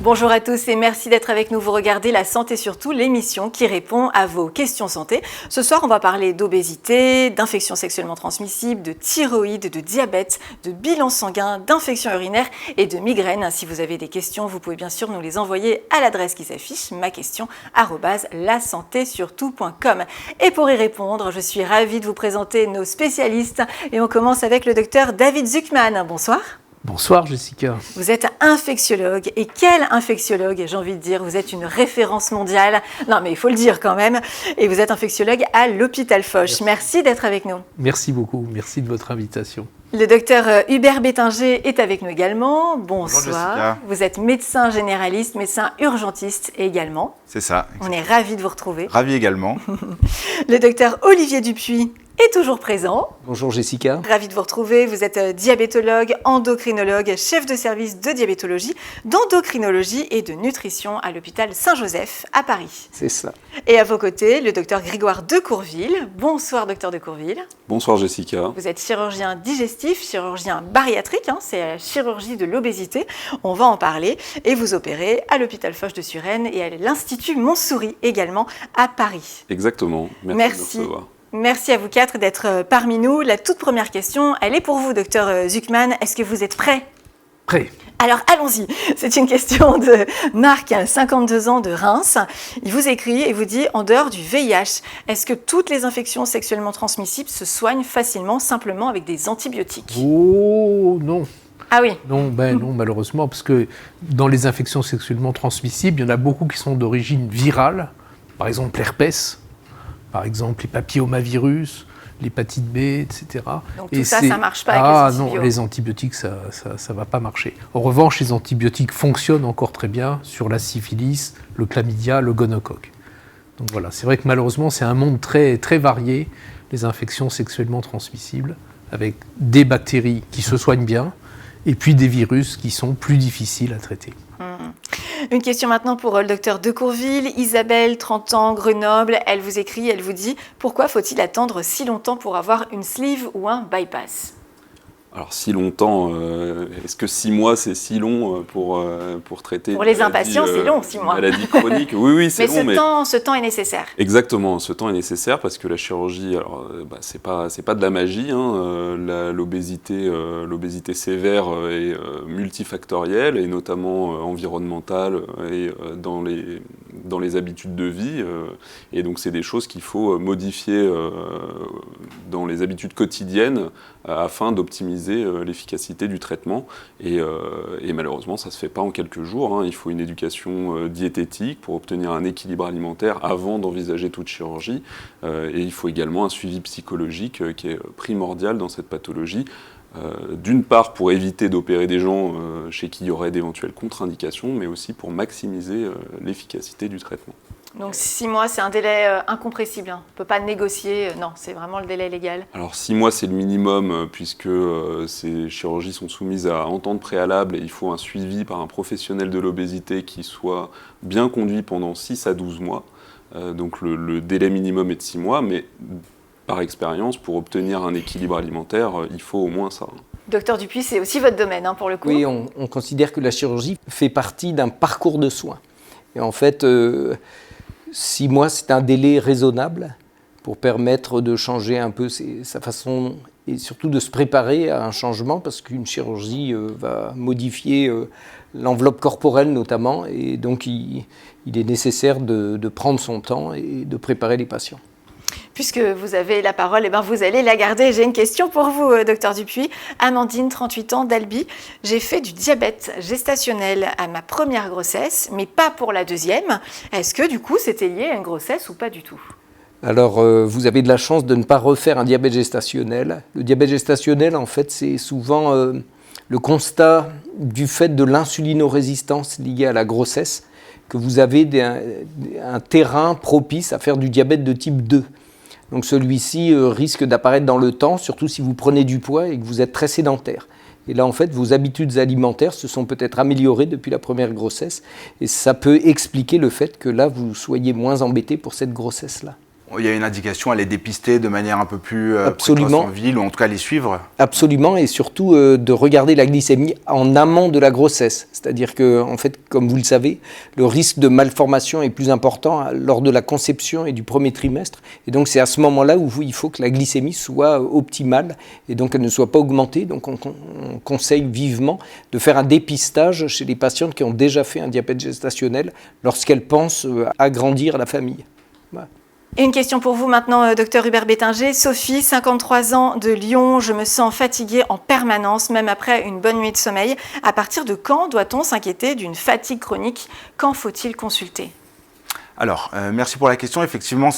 Bonjour à tous et merci d'être avec nous. Vous regardez La Santé Surtout, l'émission qui répond à vos questions santé. Ce soir, on va parler d'obésité, d'infections sexuellement transmissibles, de thyroïde, de diabète, de bilan sanguin, d'infections urinaires et de migraines. Si vous avez des questions, vous pouvez bien sûr nous les envoyer à l'adresse qui s'affiche, maquestion@lasantésurtout.com. Et pour y répondre, je suis ravie de vous présenter nos spécialistes et on commence avec le docteur David Zuckman. Bonsoir. Bonsoir Jessica. Vous êtes infectiologue, et quel infectiologue, j'ai envie de dire, vous êtes une référence mondiale, non mais il faut le dire quand même, et vous êtes infectiologue à l'hôpital Foch. Merci d'être avec nous. Merci beaucoup, merci de votre invitation. Le docteur Hubert Bétinger est avec nous également. Bonsoir. Vous êtes médecin généraliste, médecin urgentiste également. C'est ça. On est ravis de vous retrouver. Ravi également. Le docteur Olivier Dupuis est toujours présent. Bonjour Jessica. Ravi de vous retrouver. Vous êtes diabétologue, endocrinologue, chef de service de diabétologie, d'endocrinologie et de nutrition à l'hôpital Saint-Joseph à Paris. C'est ça. Et à vos côtés, le docteur Grégoire Decourville. Bonsoir docteur Decourville. Bonsoir Jessica. Vous êtes chirurgien digestif, chirurgien bariatrique, c'est la chirurgie de l'obésité. On va en parler. Et vous opérez à l'hôpital Foch de Suresnes et à l'Institut Montsouris également à Paris. Exactement. Merci de me recevoir. Merci à vous quatre d'être parmi nous. La toute première question, elle est pour vous, docteur Zuckman. Est-ce que vous êtes prêt ? Prêt. Alors allons-y. C'est une question de Marc, 52 ans de Reims. Il vous écrit et vous dit, en dehors du VIH, est-ce que toutes les infections sexuellement transmissibles se soignent facilement, simplement avec des antibiotiques ? Oh non. Ah oui. Non, non, malheureusement, parce que dans les infections sexuellement transmissibles, il y en a beaucoup qui sont d'origine virale. Par exemple, l'herpès. Par exemple, les papillomavirus, l'hépatite B, etc. Donc tout ça ne marche pas avec les antibiotiques. Ah non, les antibiotiques, ça ne va pas marcher. En revanche, les antibiotiques fonctionnent encore très bien sur la syphilis, le chlamydia, le gonocoque. Donc voilà, c'est vrai que malheureusement, c'est un monde très, très varié, les infections sexuellement transmissibles, avec des bactéries qui se soignent bien, et puis des virus qui sont plus difficiles à traiter. Une question maintenant pour le docteur Decourville. Isabelle, 30 ans, Grenoble. Elle vous écrit, elle vous dit « Pourquoi faut-il attendre si longtemps pour avoir une sleeve ou un bypass ?» Alors si longtemps, est-ce que 6 mois c'est si long pour traiter Pour les impatients, c'est long 6 mois. Maladie chronique, oui, c'est long. Mais ce temps est nécessaire. Exactement, ce temps est nécessaire parce que la chirurgie, alors c'est pas de la magie. L'obésité sévère est multifactorielle et notamment environnementale et dans les habitudes de vie. Et donc c'est des choses qu'il faut modifier dans les habitudes quotidiennes afin d'optimiser l'efficacité du traitement. Et malheureusement, ça ne se fait pas en quelques jours. Il faut une éducation diététique pour obtenir un équilibre alimentaire avant d'envisager toute chirurgie. Et il faut également un suivi psychologique qui est primordial dans cette pathologie. D'une part pour éviter d'opérer des gens chez qui il y aurait d'éventuelles contre-indications, mais aussi pour maximiser l'efficacité du traitement. Donc 6 mois, c'est un délai incompressible. On ne peut pas négocier. Non, c'est vraiment le délai légal. Alors 6 mois, c'est le minimum puisque ces chirurgies sont soumises à entente préalable et il faut un suivi par un professionnel de l'obésité qui soit bien conduit pendant 6 à 12 mois. Donc le délai minimum est de 6 mois, mais par expérience, pour obtenir un équilibre alimentaire, il faut au moins ça. Docteur Dupuis, c'est aussi votre domaine pour le coup. Oui, on considère que la chirurgie fait partie d'un parcours de soins. Et en fait, 6 mois, c'est un délai raisonnable pour permettre de changer un peu sa façon et surtout de se préparer à un changement parce qu'une chirurgie va modifier l'enveloppe corporelle notamment et donc il est nécessaire de prendre son temps et de préparer les patients. Puisque vous avez la parole, vous allez la garder. J'ai une question pour vous, docteur Dupuis. Amandine, 38 ans, d'Albi. J'ai fait du diabète gestationnel à ma première grossesse, mais pas pour la deuxième. Est-ce que du coup, c'était lié à une grossesse ou pas du tout ? Alors, vous avez de la chance de ne pas refaire un diabète gestationnel. Le diabète gestationnel, en fait, c'est souvent le constat du fait de l'insulinorésistance liée à la grossesse, que vous avez un terrain propice à faire du diabète de type 2. Donc celui-ci risque d'apparaître dans le temps, surtout si vous prenez du poids et que vous êtes très sédentaire. Et là, en fait, vos habitudes alimentaires se sont peut-être améliorées depuis la première grossesse. Et ça peut expliquer le fait que là, vous soyez moins embêté pour cette grossesse-là. Il y a une indication à les dépister de manière un peu plus Absolument. précoce en ville, ou en tout cas les suivre. Absolument, et surtout de regarder la glycémie en amont de la grossesse. C'est-à-dire que, en fait, comme vous le savez, le risque de malformation est plus important lors de la conception et du premier trimestre. Et donc, c'est à ce moment-là où il faut que la glycémie soit optimale et donc elle ne soit pas augmentée. Donc, on conseille vivement de faire un dépistage chez les patientes qui ont déjà fait un diabète gestationnel lorsqu'elles pensent agrandir la famille. Voilà. Et une question pour vous maintenant, docteur Hubert Bettinger. Sophie, 53 ans, de Lyon. Je me sens fatiguée en permanence, même après une bonne nuit de sommeil. À partir de quand doit-on s'inquiéter d'une fatigue chronique? Quand faut-il consulter? Alors, merci pour la question. Effectivement,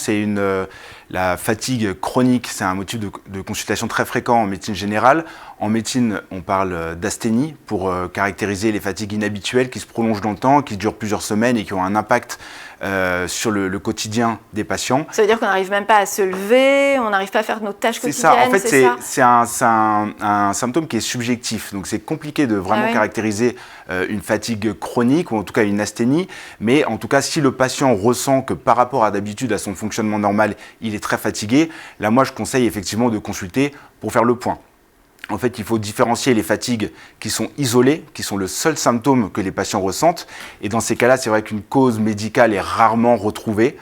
la fatigue chronique, c'est un motif de consultation très fréquent en médecine générale. En médecine, on parle d'asthénie pour caractériser les fatigues inhabituelles qui se prolongent dans le temps, qui durent plusieurs semaines et qui ont un impact sur le quotidien des patients. Ça veut dire qu'on n'arrive même pas à se lever, on n'arrive pas à faire nos tâches quotidiennes, c'est un symptôme qui est subjectif. Donc c'est compliqué de vraiment caractériser une fatigue chronique ou en tout cas une asthénie. Mais en tout cas, si le patient ressent que par rapport à d'habitude à son fonctionnement normal, il est très fatigué, là moi je conseille effectivement de consulter pour faire le point. En fait, il faut différencier les fatigues qui sont isolées, qui sont le seul symptôme que les patients ressentent. Et dans ces cas-là, c'est vrai qu'une cause médicale est rarement retrouvée.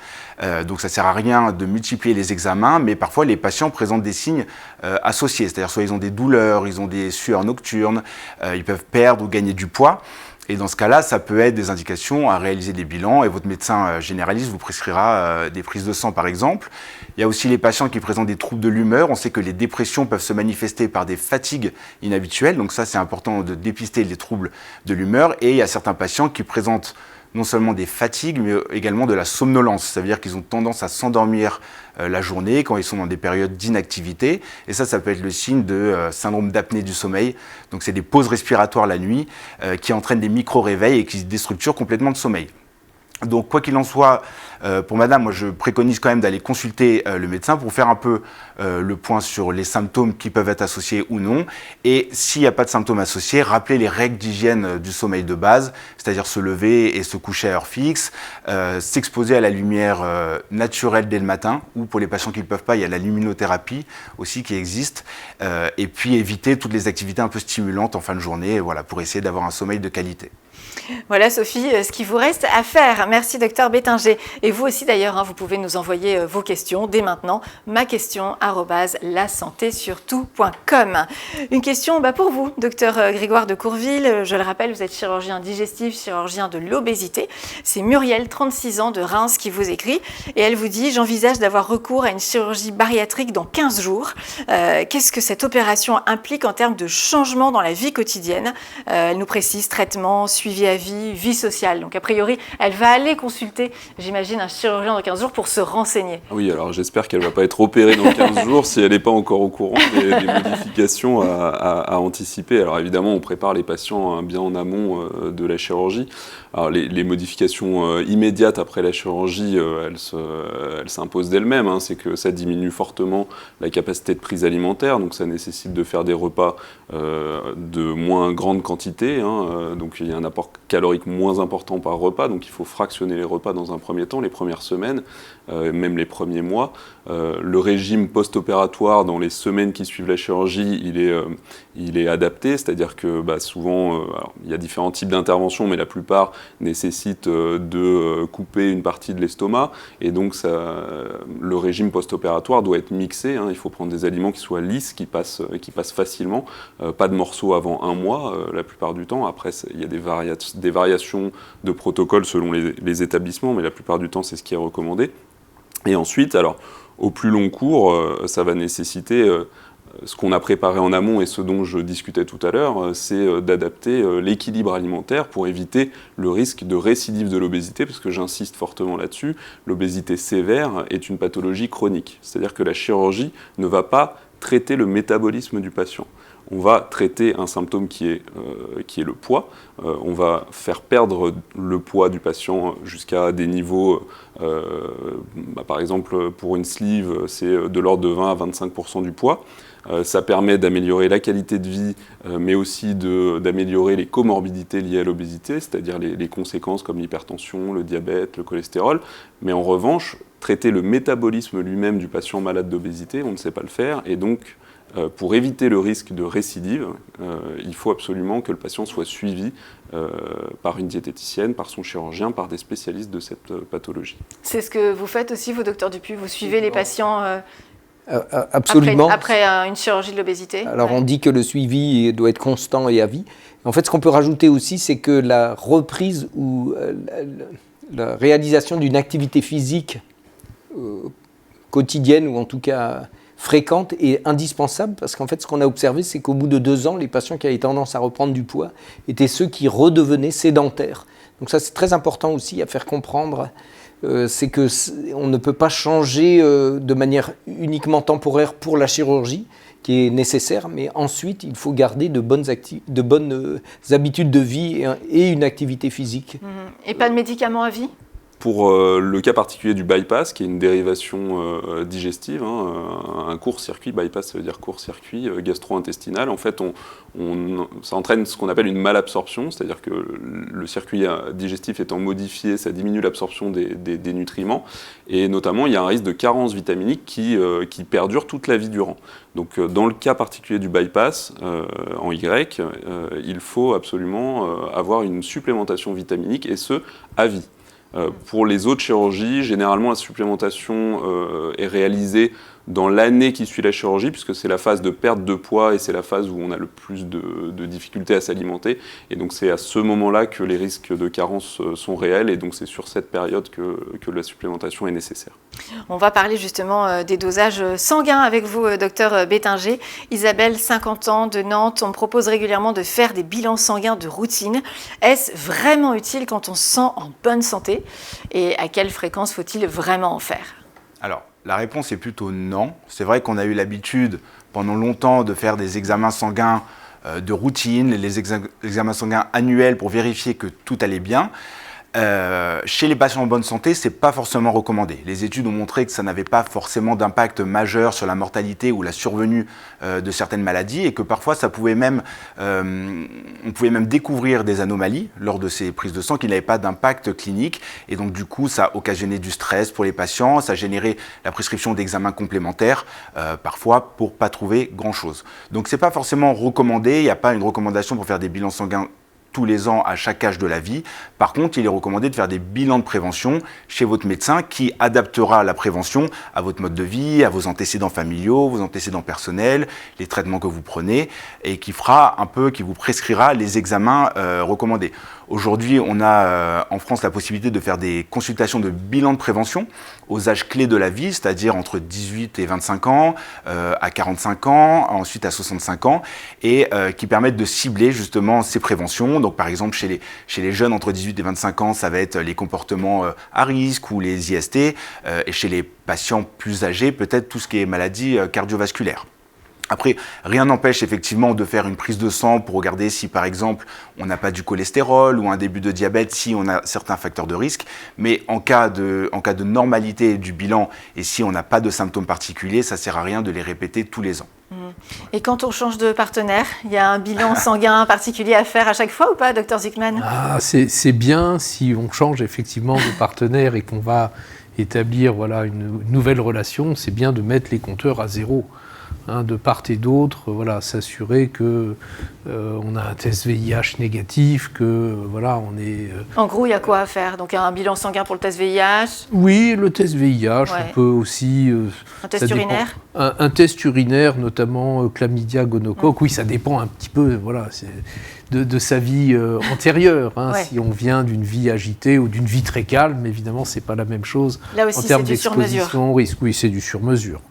Donc ça ne sert à rien de multiplier les examens, mais parfois les patients présentent des signes associés. C'est-à-dire soit ils ont des douleurs, ils ont des sueurs nocturnes, ils peuvent perdre ou gagner du poids. Et dans ce cas-là, ça peut être des indications à réaliser des bilans et votre médecin généraliste vous prescrira des prises de sang par exemple. Il y a aussi les patients qui présentent des troubles de l'humeur. On sait que les dépressions peuvent se manifester par des fatigues inhabituelles. Donc ça, c'est important de dépister les troubles de l'humeur. Et il y a certains patients qui présentent non seulement des fatigues, mais également de la somnolence. Ça veut dire qu'ils ont tendance à s'endormir la journée quand ils sont dans des périodes d'inactivité. Et ça peut être le signe de syndrome d'apnée du sommeil. Donc c'est des pauses respiratoires la nuit qui entraînent des micro-réveils et qui déstructurent complètement le sommeil. Donc quoi qu'il en soit, pour madame, moi je préconise quand même d'aller consulter le médecin pour faire un peu le point sur les symptômes qui peuvent être associés ou non. Et s'il n'y a pas de symptômes associés, rappelez les règles d'hygiène du sommeil de base, c'est-à-dire se lever et se coucher à heure fixe, s'exposer à la lumière naturelle dès le matin, ou pour les patients qui ne peuvent pas, il y a la luminothérapie aussi qui existe, et puis éviter toutes les activités un peu stimulantes en fin de journée, voilà, pour essayer d'avoir un sommeil de qualité. Voilà Sophie, ce qu'il vous reste à faire. Merci docteur Bettinger. Et vous aussi d'ailleurs, vous pouvez nous envoyer vos questions dès maintenant. maquestion@lasantésurtout.com. Une question pour vous, docteur Grégoire de Courville. Je le rappelle, vous êtes chirurgien digestif, chirurgien de l'obésité. C'est Muriel, 36 ans, de Reims, qui vous écrit. Et elle vous dit « J'envisage d'avoir recours à une chirurgie bariatrique dans 15 jours. Qu'est-ce que cette opération implique en termes de changement dans la vie quotidienne ?» Elle nous précise traitement, suivi à vie sociale. Donc a priori, elle va aller consulter, j'imagine, un chirurgien dans 15 jours pour se renseigner. Oui, alors j'espère qu'elle ne va pas être opérée dans 15 jours si elle n'est pas encore au courant des modifications à anticiper. Alors évidemment, on prépare les patients bien en amont de la chirurgie. Alors les modifications immédiates après la chirurgie, elles s'imposent d'elles-mêmes. C'est que ça diminue fortement la capacité de prise alimentaire, donc ça nécessite de faire des repas de moins grande quantité. Donc il y a un apport calorique moins important par repas, donc il faut fractionner les repas dans un premier temps, les premières semaines, même les premiers mois. Le régime post-opératoire dans les semaines qui suivent la chirurgie, il est adapté, c'est-à-dire que souvent, alors, il y a différents types d'interventions, mais la plupart nécessitent de couper une partie de l'estomac, et donc le régime post-opératoire doit être mixé. Il faut prendre des aliments qui soient lisses, qui passent facilement, pas de morceaux avant un mois, la plupart du temps. Après, il y a des variations de protocole selon les établissements, mais la plupart du temps, c'est ce qui est recommandé. Et ensuite, alors, au plus long cours, ça va nécessiter ce qu'on a préparé en amont et ce dont je discutais tout à l'heure, c'est d'adapter l'équilibre alimentaire pour éviter le risque de récidive de l'obésité, parce que j'insiste fortement là-dessus, l'obésité sévère est une pathologie chronique. C'est-à-dire que la chirurgie ne va pas traiter le métabolisme du patient. On va traiter un symptôme qui est le poids. On va faire perdre le poids du patient jusqu'à des niveaux, par exemple pour une sleeve, c'est de l'ordre de 20 à 25% du poids. Ça permet d'améliorer la qualité de vie, mais aussi d'améliorer les comorbidités liées à l'obésité, c'est-à-dire les conséquences comme l'hypertension, le diabète, le cholestérol. Mais en revanche, traiter le métabolisme lui-même du patient malade d'obésité, on ne sait pas le faire, et donc pour éviter le risque de récidive, il faut absolument que le patient soit suivi par une diététicienne, par son chirurgien, par des spécialistes de cette pathologie. C'est ce que vous faites aussi, vous, docteur Dupuy, vous suivez les patients absolument. après une chirurgie de l'obésité? Alors on dit que le suivi doit être constant et à vie. En fait, ce qu'on peut rajouter aussi, c'est que la reprise ou la réalisation d'une activité physique quotidienne, ou en tout cas fréquente, est indispensable, parce qu'en fait, ce qu'on a observé, c'est qu'au bout de 2 ans, les patients qui avaient tendance à reprendre du poids étaient ceux qui redevenaient sédentaires. Donc ça, c'est très important aussi à faire comprendre. C'est qu'on ne peut pas changer de manière uniquement temporaire pour la chirurgie, qui est nécessaire, mais ensuite, il faut garder de bonnes habitudes de vie et une activité physique. Et pas de médicaments à vie? Pour le cas particulier du bypass, qui est une dérivation digestive, un court-circuit, bypass ça veut dire court-circuit gastro-intestinal, en fait ça entraîne ce qu'on appelle une malabsorption, c'est-à-dire que le circuit digestif étant modifié, ça diminue l'absorption des nutriments, et notamment il y a un risque de carence vitaminique qui perdure toute la vie durant. Donc dans le cas particulier du bypass, en Y, il faut absolument avoir une supplémentation vitaminique, et ce, à vie. Pour les autres chirurgies, généralement la supplémentation est réalisée dans l'année qui suit la chirurgie, puisque c'est la phase de perte de poids et c'est la phase où on a le plus de difficultés à s'alimenter. Et donc c'est à ce moment-là que les risques de carence sont réels, et donc c'est sur cette période que la supplémentation est nécessaire. On va parler justement des dosages sanguins avec vous, docteur Bettinger. Isabelle, 50 ans, de Nantes, on me propose régulièrement de faire des bilans sanguins de routine. Est-ce vraiment utile quand on se sent en bonne santé? Et à quelle fréquence faut-il vraiment en faire? Alors, la réponse est plutôt non. C'est vrai qu'on a eu l'habitude pendant longtemps de faire des examens sanguins de routine, les examens sanguins annuels pour vérifier que tout allait bien. Chez les patients en bonne santé, ce n'est pas forcément recommandé. Les études ont montré que ça n'avait pas forcément d'impact majeur sur la mortalité ou la survenue de certaines maladies, et que parfois on pouvait même découvrir des anomalies lors de ces prises de sang qui n'avaient pas d'impact clinique, et donc du coup ça occasionnait du stress pour les patients, ça générait la prescription d'examens complémentaires, parfois pour pas trouver grand-chose. Donc c'est pas forcément recommandé, il n'y a pas une recommandation pour faire des bilans sanguins tous les ans à chaque âge de la vie. Par contre, il est recommandé de faire des bilans de prévention chez votre médecin qui adaptera la prévention à votre mode de vie, à vos antécédents familiaux, vos antécédents personnels, les traitements que vous prenez, et qui vous prescrira les examens recommandés. Aujourd'hui, on a en France la possibilité de faire des consultations de bilan de prévention aux âges clés de la vie, c'est-à-dire entre 18 et 25 ans, à 45 ans, ensuite à 65 ans, et qui permettent de cibler justement ces préventions. Donc par exemple, chez les jeunes entre 18 et 25 ans, ça va être les comportements à risque ou les IST, et chez les patients plus âgés, peut-être tout ce qui est maladies cardiovasculaires. Après, rien n'empêche effectivement de faire une prise de sang pour regarder si, par exemple, on n'a pas du cholestérol ou un début de diabète, si on a certains facteurs de risque. Mais en cas de normalité du bilan et si on n'a pas de symptômes particuliers, ça ne sert à rien de les répéter tous les ans. Et quand on change de partenaire, il y a un bilan sanguin particulier à faire à chaque fois ou pas, docteur Zuckman? C'est bien si on change effectivement de partenaire et qu'on va établir une nouvelle relation, c'est bien de mettre les compteurs à zéro. De part et d'autre, s'assurer que on a un test VIH négatif, que on est. En gros, il y a quoi à faire? Donc un bilan sanguin pour le test VIH. Oui, le test VIH. On peut aussi. Un test urinaire. Un test urinaire, notamment chlamydia, gonocoque. Oui, ça dépend un petit peu. De sa vie antérieure. Si on vient d'une vie agitée ou d'une vie très calme, évidemment, c'est pas la même chose. Là aussi, en termes c'est du sur-mesure. Risque. Oui, c'est du sur-mesure.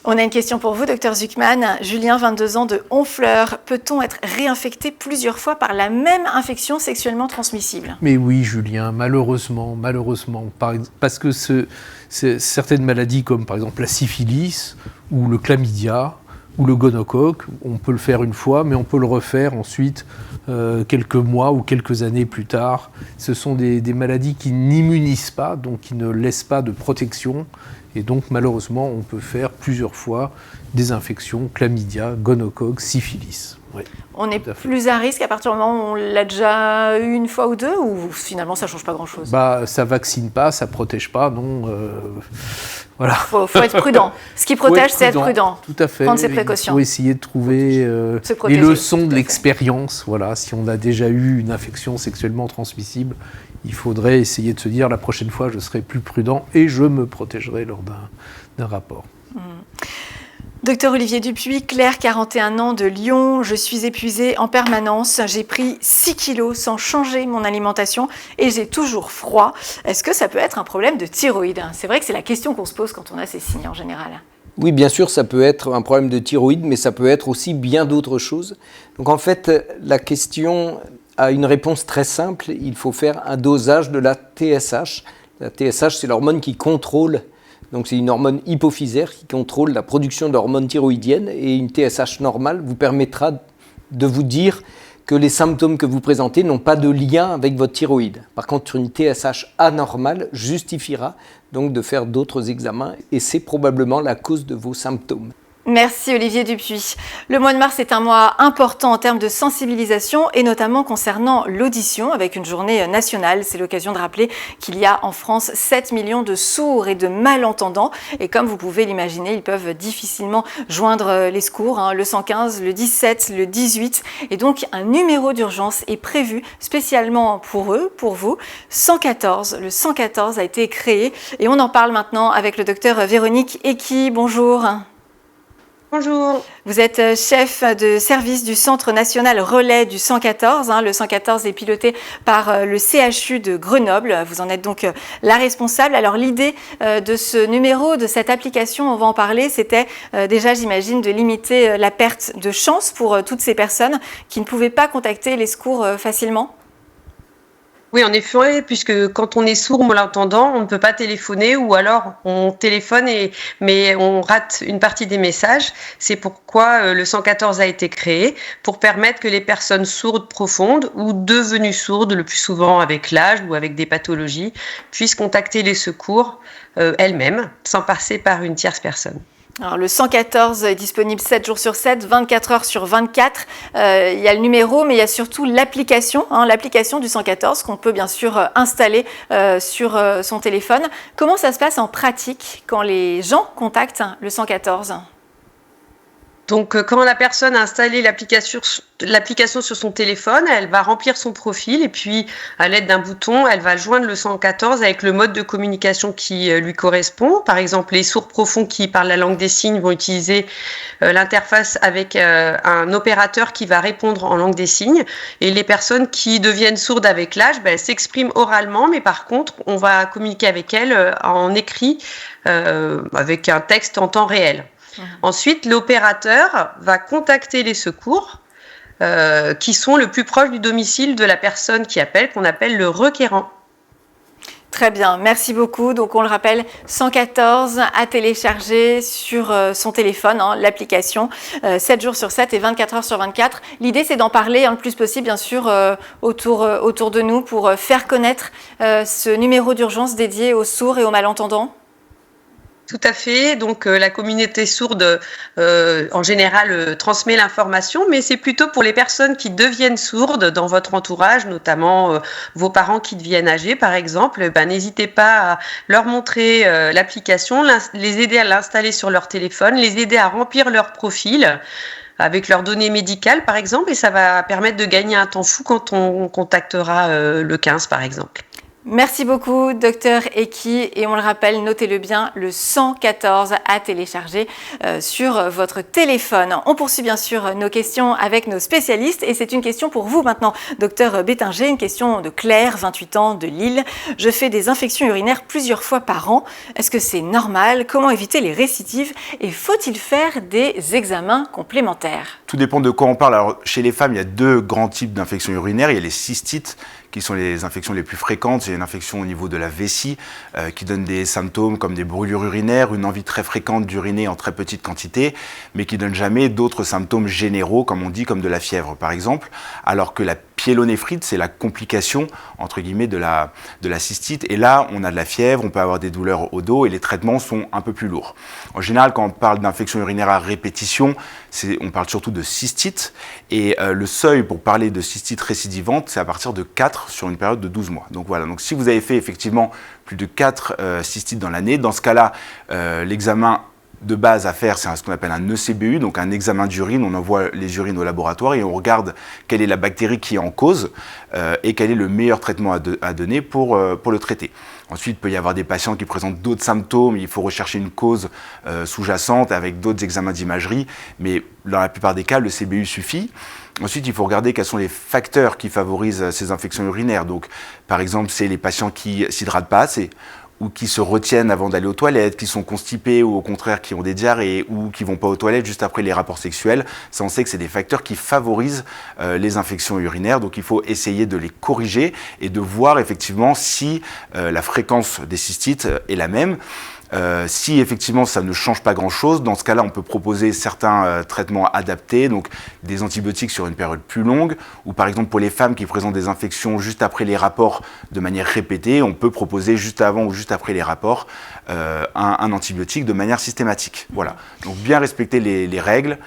On a une question pour vous, docteur Zuckman. Julien, 22 ans, de Honfleur. Peut-on être réinfecté plusieurs fois par la même infection sexuellement transmissible? Mais oui, Julien, malheureusement. Parce que certaines maladies, comme par exemple la syphilis ou le chlamydia ou le gonocoque, on peut le faire une fois, mais on peut le refaire ensuite quelques mois ou quelques années plus tard. Ce sont des maladies qui n'immunisent pas, donc qui ne laissent pas de protection, Et donc, malheureusement, on peut faire plusieurs fois des infections, chlamydia, gonocoque, syphilis. Oui, on est plus à risque à partir du moment où on l'a déjà eu une fois ou deux, ou finalement ça ne change pas grand-chose? Ça ne vaccine pas, ça ne protège pas, non. Voilà. Faut être prudent. Ce qui protège, c'est être prudent. Tout à fait. Prendre ses précautions. Il faut essayer de trouver les leçons de l'expérience. Voilà. Si on a déjà eu une infection sexuellement transmissible, il faudrait essayer de se dire la prochaine fois, je serai plus prudent et je me protégerai lors d'un rapport. Docteur Olivier Dupuis, Claire, 41 ans, de Lyon. Je suis épuisée en permanence. J'ai pris 6 kilos sans changer mon alimentation et j'ai toujours froid. Est-ce que ça peut être un problème de thyroïde? C'est vrai que c'est la question qu'on se pose quand on a ces signes en général. Oui, bien sûr, ça peut être un problème de thyroïde, mais ça peut être aussi bien d'autres choses. Donc en fait, la question a une réponse très simple. Il faut faire un dosage de la TSH. La TSH, c'est l'hormone qui contrôle. Donc c'est une hormone hypophysaire qui contrôle la production d'hormones thyroïdiennes et une TSH normale vous permettra de vous dire que les symptômes que vous présentez n'ont pas de lien avec votre thyroïde. Par contre, une TSH anormale justifiera donc de faire d'autres examens et c'est probablement la cause de vos symptômes. Merci Olivier Dupuis. Le mois de mars est un mois important en termes de sensibilisation et notamment concernant l'audition avec une journée nationale. C'est l'occasion de rappeler qu'il y a en France 7 millions de sourds et de malentendants. Et comme vous pouvez l'imaginer, ils peuvent difficilement joindre les secours, le 115, le 17, le 18. Et donc un numéro d'urgence est prévu spécialement pour eux, pour vous. 114, le 114 a été créé et on en parle maintenant avec le docteur Véronique Equi. Bonjour. Bonjour. Vous êtes chef de service du Centre national relais du 114. Le 114 est piloté par le CHU de Grenoble. Vous en êtes donc la responsable. Alors l'idée de ce numéro, de cette application, on va en parler, c'était déjà, j'imagine, de limiter la perte de chance pour toutes ces personnes qui ne pouvaient pas contacter les secours facilement. Oui, en effet, puisque quand on est sourd ou malentendant, on ne peut pas téléphoner ou alors on téléphone mais on rate une partie des messages. C'est pourquoi le 114 a été créé, pour permettre que les personnes sourdes profondes ou devenues sourdes, le plus souvent avec l'âge ou avec des pathologies, puissent contacter les secours elles-mêmes, sans passer par une tierce personne. Alors, le 114 est disponible 7 jours sur 7, 24 heures sur 24. Il y a le numéro, mais il y a surtout l'application, l'application du 114 qu'on peut bien sûr installer sur son téléphone. Comment ça se passe en pratique quand les gens contactent le 114 ? Donc, quand la personne a installé l'application sur son téléphone, elle va remplir son profil et puis, à l'aide d'un bouton, elle va joindre le 114 avec le mode de communication qui lui correspond. Par exemple, les sourds profonds qui parlent la langue des signes vont utiliser l'interface avec un opérateur qui va répondre en langue des signes. Et les personnes qui deviennent sourdes avec l'âge, elles s'expriment oralement, mais par contre, on va communiquer avec elles en écrit avec un texte en temps réel. Ensuite, l'opérateur va contacter les secours qui sont le plus proche du domicile de la personne qui appelle, qu'on appelle le requérant. Très bien, merci beaucoup. Donc on le rappelle, 114 à télécharger sur son téléphone, l'application, 7 jours sur 7 et 24 heures sur 24. L'idée, c'est d'en parler le plus possible, bien sûr, autour de nous pour faire connaître ce numéro d'urgence dédié aux sourds et aux malentendants. Tout à fait. Donc la communauté sourde, en général, transmet l'information, mais c'est plutôt pour les personnes qui deviennent sourdes dans votre entourage, notamment vos parents qui deviennent âgés, par exemple. N'hésitez pas à leur montrer l'application, les aider à l'installer sur leur téléphone, les aider à remplir leur profil avec leurs données médicales, par exemple, et ça va permettre de gagner un temps fou quand on contactera le 15, par exemple. Merci beaucoup, docteur Equi. Et on le rappelle, notez-le bien, le 114 à télécharger sur votre téléphone. On poursuit bien sûr nos questions avec nos spécialistes. Et c'est une question pour vous maintenant, docteur Bétinger, une question de Claire, 28 ans, de Lille. Je fais des infections urinaires plusieurs fois par an. Est-ce que c'est normal? Comment éviter les récidives? Et faut-il faire des examens complémentaires? Tout dépend de quoi on parle. Alors, chez les femmes, il y a deux grands types d'infections urinaires. Il y a les cystites, qui sont les infections les plus fréquentes. C'est une infection au niveau de la vessie qui donne des symptômes comme des brûlures urinaires, une envie très fréquente d'uriner en très petite quantité, mais qui ne donne jamais d'autres symptômes généraux, comme on dit, comme de la fièvre par exemple. Alors que la pyélonéphrite, c'est la complication, entre guillemets, de la cystite. Et là, on a de la fièvre, on peut avoir des douleurs au dos et les traitements sont un peu plus lourds. En général, quand on parle d'infection urinaire à répétition, on parle surtout de cystite. Et le seuil pour parler de cystite récidivante, c'est à partir de 4 sur une période de 12 mois. Donc voilà, donc si vous avez fait effectivement plus de 4 cystites dans l'année, dans ce cas-là, l'examen de base à faire, c'est ce qu'on appelle un ECBU, donc un examen d'urine. On envoie les urines au laboratoire et on regarde quelle est la bactérie qui est en cause et quel est le meilleur traitement à donner pour le traiter. Ensuite, il peut y avoir des patients qui présentent d'autres symptômes, il faut rechercher une cause sous-jacente avec d'autres examens d'imagerie, mais dans la plupart des cas, le CBU suffit. Ensuite, il faut regarder quels sont les facteurs qui favorisent ces infections urinaires. Donc, par exemple, c'est les patients qui s'hydratent pas assez, ou qui se retiennent avant d'aller aux toilettes, qui sont constipés ou au contraire qui ont des diarrhées ou qui ne vont pas aux toilettes juste après les rapports sexuels. Ça, on sait que c'est des facteurs qui favorisent les infections urinaires. Donc il faut essayer de les corriger et de voir effectivement si la fréquence des cystites est la même. Si effectivement ça ne change pas grand-chose, dans ce cas-là, on peut proposer certains traitements adaptés, donc des antibiotiques sur une période plus longue, ou par exemple pour les femmes qui présentent des infections juste après les rapports de manière répétée, on peut proposer juste avant ou juste après les rapports un antibiotique de manière systématique. Voilà, donc bien respecter les règles,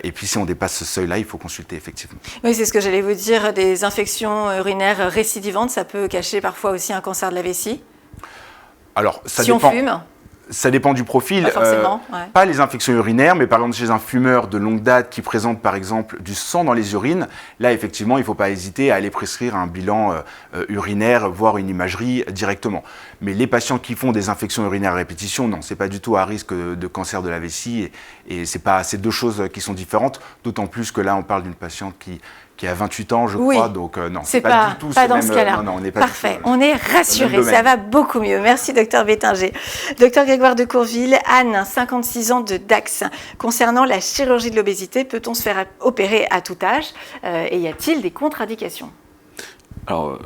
et puis si on dépasse ce seuil-là, il faut consulter effectivement. Oui, c'est ce que j'allais vous dire, des infections urinaires récidivantes, ça peut cacher parfois aussi un cancer de la vessie. Alors, ça si dépend. On fume. Ça dépend du profil. Pas forcément, ouais. Pas les infections urinaires, mais par exemple chez un fumeur de longue date qui présente par exemple du sang dans les urines, là effectivement il ne faut pas hésiter à aller prescrire un bilan urinaire, voire une imagerie directement. Mais les patients qui font des infections urinaires à répétition, non, c'est pas du tout à risque de cancer de la vessie et c'est deux choses qui sont différentes, d'autant plus que là on parle d'une patiente qui a 28 ans, je crois, donc non, c'est pas du tout pas dans ce cas-là. Non, on n'est pas parfait, on est rassuré, ça va beaucoup mieux. Merci, docteur Bétinger. Docteur Grégoire de Courville, Anne, 56 ans de Dax. Concernant la chirurgie de l'obésité, peut-on se faire opérer à tout âge et y a-t-il des contre-indications ? Alors,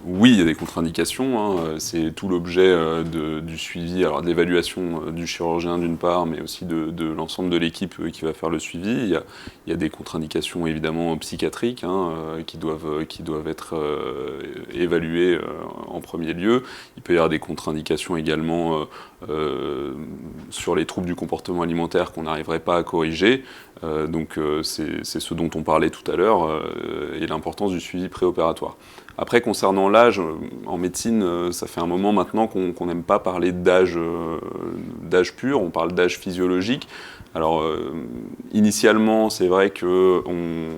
oui, il y a des contre-indications. Hein. C'est tout l'objet du suivi, alors de l'évaluation du chirurgien d'une part, mais aussi de l'ensemble de l'équipe qui va faire le suivi. Il y a des contre-indications évidemment psychiatriques qui doivent être évaluées en premier lieu. Il peut y avoir des contre-indications également sur les troubles du comportement alimentaire qu'on n'arriverait pas à corriger. Donc c'est ce dont on parlait tout à l'heure et l'importance du suivi préopératoire. Après, concernant l'âge, en médecine, ça fait un moment maintenant qu'on n'aime pas parler d'âge pur, on parle d'âge physiologique. Alors, initialement, c'est vrai qu'on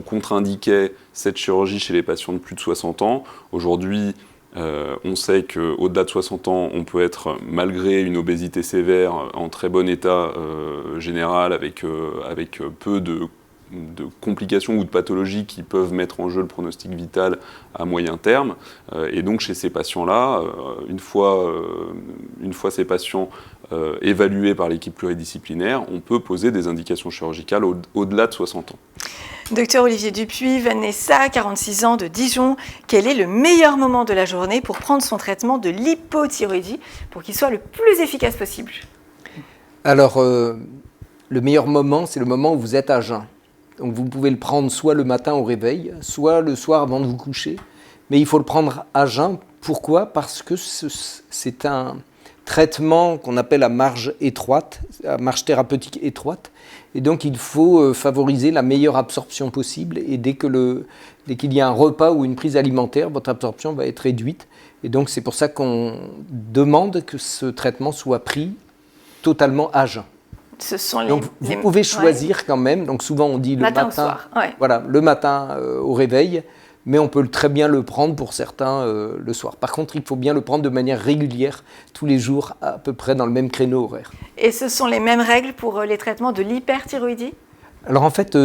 contre-indiquait cette chirurgie chez les patients de plus de 60 ans. Aujourd'hui, on sait qu'au-delà de 60 ans, on peut être, malgré une obésité sévère, en très bon état général, avec peu de complications ou de pathologies qui peuvent mettre en jeu le pronostic vital à moyen terme. Et donc chez ces patients-là, une fois ces patients évalués par l'équipe pluridisciplinaire, on peut poser des indications chirurgicales au-delà de 60 ans. Docteur Olivier Dupuis, Vanessa, 46 ans de Dijon. Quel est le meilleur moment de la journée pour prendre son traitement de l'hypothyroïdie pour qu'il soit le plus efficace possible ? Alors, le meilleur moment, c'est le moment où vous êtes à jeun. Donc vous pouvez le prendre soit le matin au réveil, soit le soir avant de vous coucher. Mais il faut le prendre à jeun. Pourquoi ? Parce que c'est un traitement qu'on appelle à marge étroite, à marge thérapeutique étroite. Et donc il faut favoriser la meilleure absorption possible. Et dès qu'il y a un repas ou une prise alimentaire, votre absorption va être réduite. Et donc c'est pour ça qu'on demande que ce traitement soit pris totalement à jeun. Donc vous pouvez choisir quand même, donc souvent on dit le matin, soir, ouais. Voilà, le matin au réveil, mais on peut très bien le prendre pour certains le soir. Par contre, il faut bien le prendre de manière régulière, tous les jours, à peu près dans le même créneau horaire. Et ce sont les mêmes règles pour les traitements de l'hyperthyroïdie ? Alors en fait,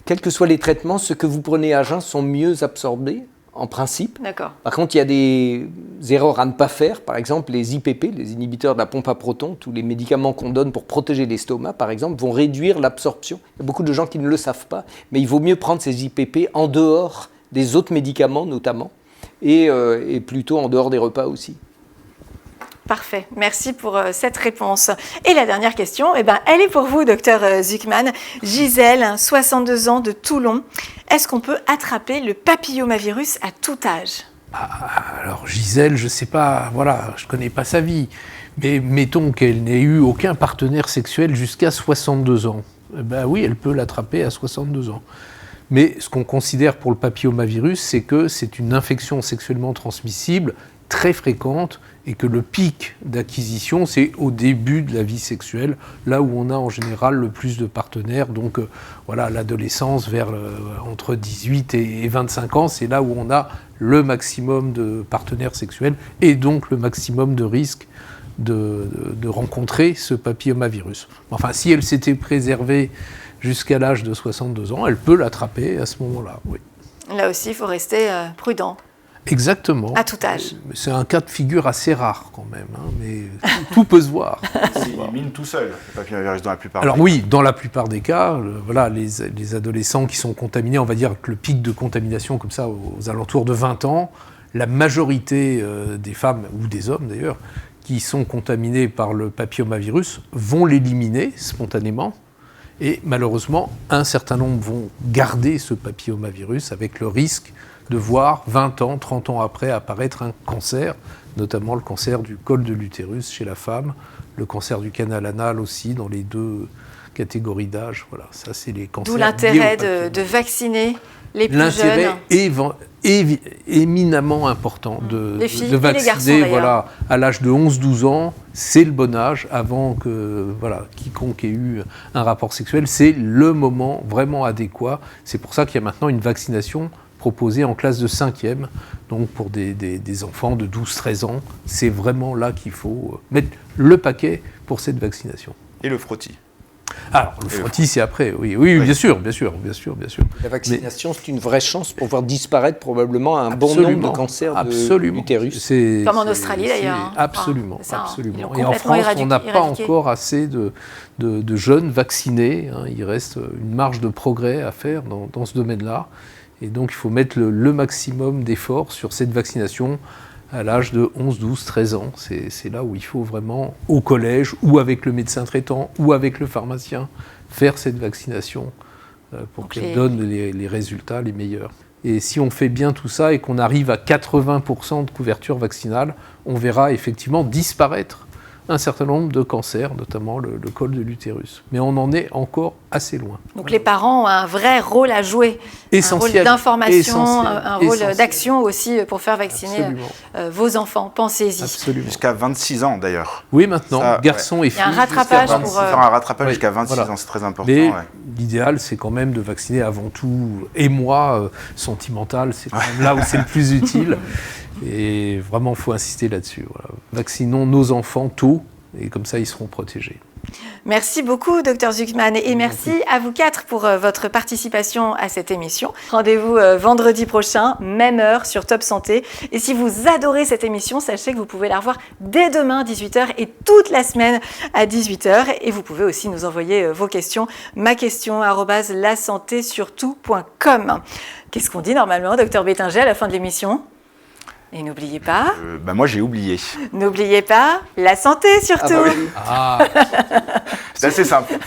quels que soient les traitements, ceux que vous prenez à jeun sont mieux absorbés, en principe. D'accord. Par contre, il y a des erreurs à ne pas faire. Par exemple, les IPP, les inhibiteurs de la pompe à protons, tous les médicaments qu'on donne pour protéger l'estomac, par exemple, vont réduire l'absorption. Il y a beaucoup de gens qui ne le savent pas, mais il vaut mieux prendre ces IPP en dehors des autres médicaments, notamment, et plutôt en dehors des repas aussi. Parfait, merci pour cette réponse. Et la dernière question, elle est pour vous, docteur Zuckman. Gisèle, 62 ans de Toulon. est-ce qu'on peut attraper le papillomavirus à tout âge ? Alors Gisèle, je ne sais pas, voilà, je ne connais pas sa vie, mais mettons qu'elle n'ait eu aucun partenaire sexuel jusqu'à 62 ans. Ben oui, elle peut l'attraper à 62 ans. Mais ce qu'on considère pour le papillomavirus, c'est que c'est une infection sexuellement transmissible très fréquente et que le pic d'acquisition, c'est au début de la vie sexuelle, là où on a en général le plus de partenaires. Donc voilà, l'adolescence entre 18 et 25 ans, c'est là où on a le maximum de partenaires sexuels et donc le maximum de risques de rencontrer ce papillomavirus. Enfin, si elle s'était préservée jusqu'à l'âge de 62 ans, elle peut l'attraper à ce moment-là, oui. Là aussi, il faut rester prudent. Exactement. À tout âge. C'est un cas de figure assez rare quand même, hein, mais tout peut se voir. Il élimine tout seul, le papillomavirus dans la plupart Alors des cas. oui, dans la plupart des cas, voilà, les adolescents qui sont contaminés, on va dire que le pic de contamination comme ça aux alentours de 20 ans, la majorité des femmes, ou des hommes d'ailleurs, qui sont contaminés par le papillomavirus vont l'éliminer spontanément. Et malheureusement, un certain nombre vont garder ce papillomavirus avec le risque de voir 20 ans, 30 ans après apparaître un cancer, notamment le cancer du col de l'utérus chez la femme, le cancer du canal anal aussi, dans les deux catégories d'âge. Voilà, ça c'est les cancers. D'où l'intérêt de vacciner les plus jeunes. L'intérêt est éminemment important de vacciner garçons, à l'âge de 11-12 ans. C'est le bon âge avant que quiconque ait eu un rapport sexuel. C'est le moment vraiment adéquat. C'est pour ça qu'il y a maintenant une vaccination proposée en classe de 5e, donc pour des enfants de 12-13 ans. C'est vraiment là qu'il faut mettre le paquet pour cette vaccination. Et le frottis. Alors, le frottis, c'est après, oui, bien sûr. La vaccination, c'est une vraie chance pour voir disparaître probablement un bon nombre de cancers de l'utérus. Comme en Australie d'ailleurs. Absolument. Et en France, on n'a pas encore assez de jeunes vaccinés. Hein. Il reste une marge de progrès à faire dans ce domaine-là. Et donc, il faut mettre le maximum d'efforts sur cette vaccination à l'âge de 11, 12, 13 ans. C'est là où il faut vraiment, au collège, ou avec le médecin traitant, ou avec le pharmacien, faire cette vaccination pour qu'elle donne les résultats les meilleurs. Et si on fait bien tout ça et qu'on arrive à 80% de couverture vaccinale, on verra effectivement disparaître un certain nombre de cancers, notamment le col de l'utérus. Mais on en est encore assez loin. Donc les parents ont un vrai rôle à jouer, essentiel, un rôle d'information, un rôle d'action aussi pour faire vacciner vos enfants. Pensez-y. Absolument. Jusqu'à 26 ans d'ailleurs. Oui, maintenant, garçons et filles. Il y a un rattrapage pour... faire un rattrapage jusqu'à 26 ans, c'est très important. Mais l'idéal, c'est quand même de vacciner avant tout, sentimental, c'est quand même là où c'est le plus utile. Et vraiment, il faut insister là-dessus. Voilà. Vaccinons nos enfants tôt, et comme ça, ils seront protégés. Merci beaucoup, Dr Zuckman, et merci à vous quatre pour votre participation à cette émission. Rendez-vous vendredi prochain, même heure, sur Top Santé. Et si vous adorez cette émission, sachez que vous pouvez la revoir dès demain, 18h, et toute la semaine à 18h. Et vous pouvez aussi nous envoyer vos questions, maquestion@lasantésurtout.com. Qu'est-ce qu'on dit normalement, Dr Bettinger, à la fin de l'émission ? Et n'oubliez pas... moi, j'ai oublié. N'oubliez pas, la santé surtout. C'est assez simple.